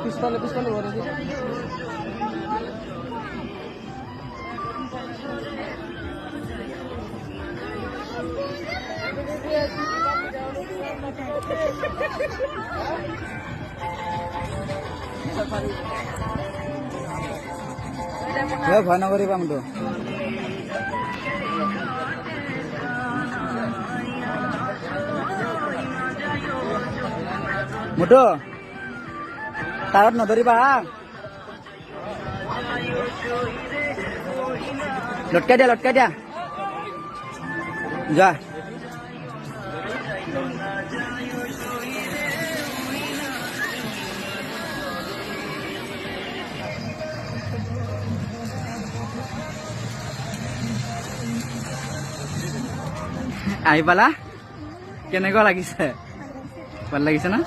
পিছফালে পিছফালে ঘৰ আছে ভয় নকৰিবা মোৰতো মোটো তাৰত নধৰিবা লটকাই দিয়া যোৱা আহি পালা কেনেকুৱা লাগিছে ভাল লাগিছে না